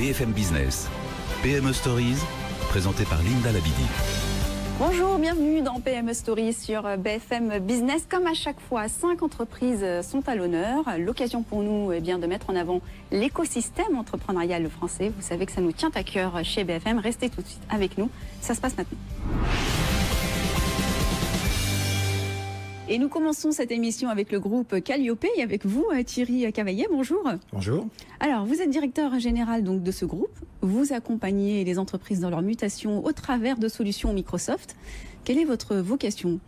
BFM Business. PME Stories, présenté par Linda Labidi. Bonjour, bienvenue dans PME Stories sur BFM Business. Comme à chaque fois, 5 entreprises sont à l'honneur. L'occasion pour nous de mettre en avant l'écosystème entrepreneurial français. Vous savez que ça nous tient à cœur chez BFM. Restez tout de suite avec nous. Ça se passe maintenant. Et nous commençons cette émission avec le groupe Calliope et avec vous, Thierry Cavaillet. Bonjour. Bonjour. Alors, vous êtes directeur général donc, de ce groupe. Vous accompagnez les entreprises dans leur mutation au travers de solutions Microsoft. Quelle est votre vocation ?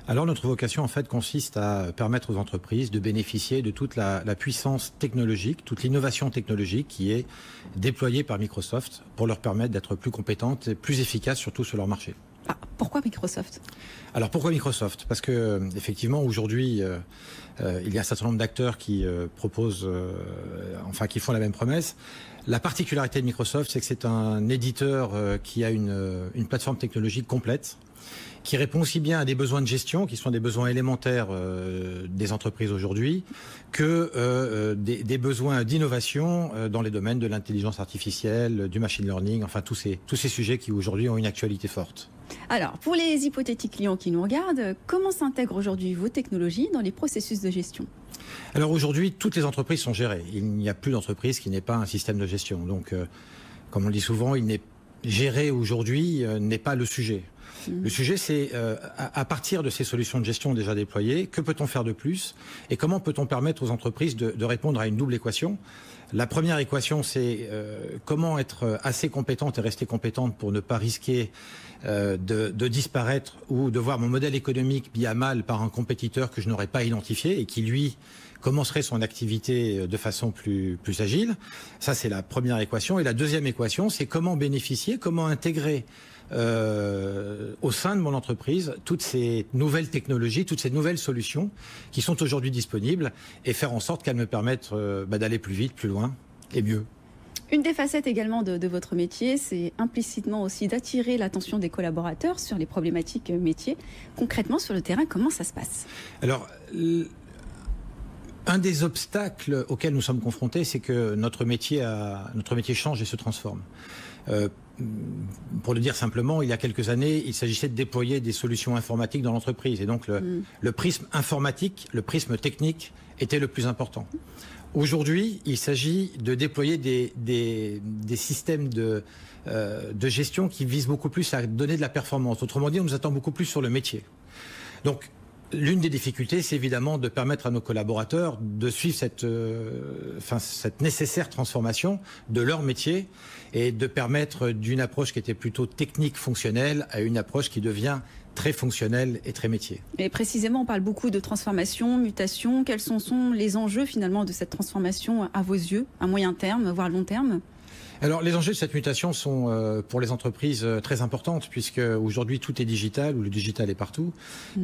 Alors, notre vocation, en fait, consiste à permettre aux entreprises de bénéficier de toute la puissance technologique, toute l'innovation technologique qui est déployée par Microsoft pour leur permettre d'être plus compétentes et plus efficaces, surtout sur leur marché. Ah, pourquoi Microsoft ? Alors pourquoi Microsoft ? Parce que effectivement aujourd'hui il y a un certain nombre d'acteurs qui proposent, qui font la même promesse. La particularité de Microsoft, c'est que c'est un éditeur qui a une plateforme technologique complète, qui répond aussi bien à des besoins de gestion, qui sont des besoins élémentaires des entreprises aujourd'hui, que des besoins d'innovation dans les domaines de l'intelligence artificielle, du machine learning, enfin tous ces sujets qui aujourd'hui ont une actualité forte. Alors, pour les hypothétiques clients qui nous regardent, comment s'intègrent aujourd'hui vos technologies dans les processus de gestion ? Alors aujourd'hui, toutes les entreprises sont gérées. Il n'y a plus d'entreprise qui n'ait pas un système de gestion. Donc, comme on le dit souvent, gérer aujourd'hui n'est pas le sujet. Le sujet, c'est à partir de ces solutions de gestion déjà déployées, que peut-on faire de plus et comment peut-on permettre aux entreprises de répondre à une double équation. La première équation, c'est comment être assez compétente et rester compétente pour ne pas risquer de disparaître ou de voir mon modèle économique mis à mal par un compétiteur que je n'aurais pas identifié et qui, lui, commencerait son activité de façon plus agile. Ça, c'est la première équation. Et la deuxième équation, c'est comment bénéficier, comment intégrer au sein de mon entreprise toutes ces nouvelles technologies, toutes ces nouvelles solutions qui sont aujourd'hui disponibles et faire en sorte qu'elles me permettent d'aller plus vite, plus loin et mieux. Une des facettes également de votre métier, c'est implicitement aussi d'attirer l'attention des collaborateurs sur les problématiques métiers. Concrètement, sur le terrain, comment ça se passe ? Alors, un des obstacles auxquels nous sommes confrontés, c'est que notre métier change et se transforme. Pour le dire simplement, il y a quelques années, il s'agissait de déployer des solutions informatiques dans l'entreprise. Et donc, le prisme informatique, le prisme technique était le plus important. Aujourd'hui, il s'agit de déployer des systèmes de gestion qui visent beaucoup plus à donner de la performance. Autrement dit, on nous attend beaucoup plus sur le métier. Donc, l'une des difficultés, c'est évidemment de permettre à nos collaborateurs de suivre cette nécessaire transformation de leur métier et de permettre d'une approche qui était plutôt technique, fonctionnelle, à une approche qui devient très fonctionnelle et très métier. Et précisément, on parle beaucoup de transformation, mutation. Quels sont les enjeux finalement de cette transformation à vos yeux, à moyen terme, voire long terme ? Alors, les enjeux de cette mutation sont pour les entreprises très importantes puisque aujourd'hui tout est digital ou le digital est partout.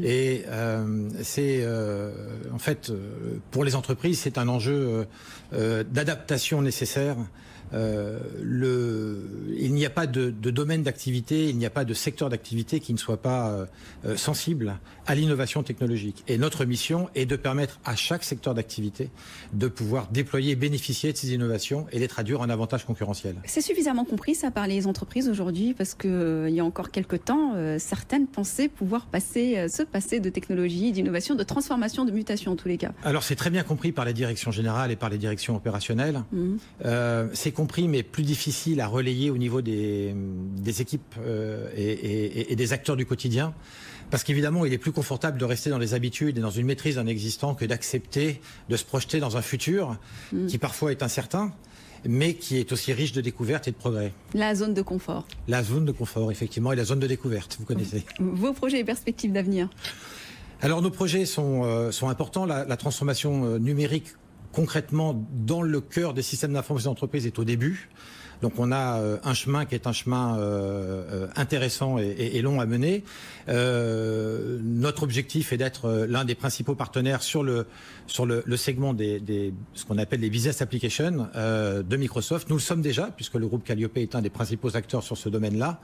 Et c'est en fait pour les entreprises c'est un enjeu d'adaptation nécessaire. Il n'y a pas de domaine d'activité, il n'y a pas de secteur d'activité qui ne soit pas sensible à l'innovation technologique. Et notre mission est de permettre à chaque secteur d'activité de pouvoir déployer et bénéficier de ces innovations et les traduire en avantages concurrentiels. C'est suffisamment compris ça par les entreprises aujourd'hui parce qu'il y a encore quelques temps, certaines pensaient pouvoir se passer de technologie, d'innovation, de transformation, de mutation en tous les cas. Alors c'est très bien compris par les directions générales et par les directions opérationnelles. C'est compris mais plus difficile à relayer au niveau des équipes et des acteurs du quotidien. Parce qu'évidemment, il est plus confortable de rester dans les habitudes et dans une maîtrise d'un existant que d'accepter de se projeter dans un futur qui parfois est incertain, mais qui est aussi riche de découvertes et de progrès. La zone de confort. La zone de confort, effectivement, et la zone de découverte, vous connaissez. Vos projets et perspectives d'avenir ? Alors, nos projets sont importants. La transformation numérique, concrètement, dans le cœur des systèmes d'information d'entreprise est au début. Donc on a un chemin qui est un chemin intéressant et long à mener. Notre objectif est d'être l'un des principaux partenaires sur le segment ce qu'on appelle les business applications de Microsoft. Nous le sommes déjà, puisque le groupe Calliope est un des principaux acteurs sur ce domaine-là.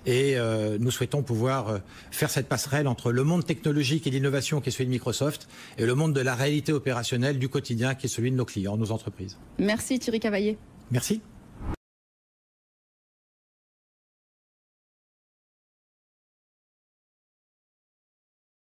Et nous souhaitons pouvoir faire cette passerelle entre le monde technologique et l'innovation qui est celui de Microsoft et le monde de la réalité opérationnelle du quotidien qui est celui de nos clients, nos entreprises. Merci Thierry Cavaillet. Merci.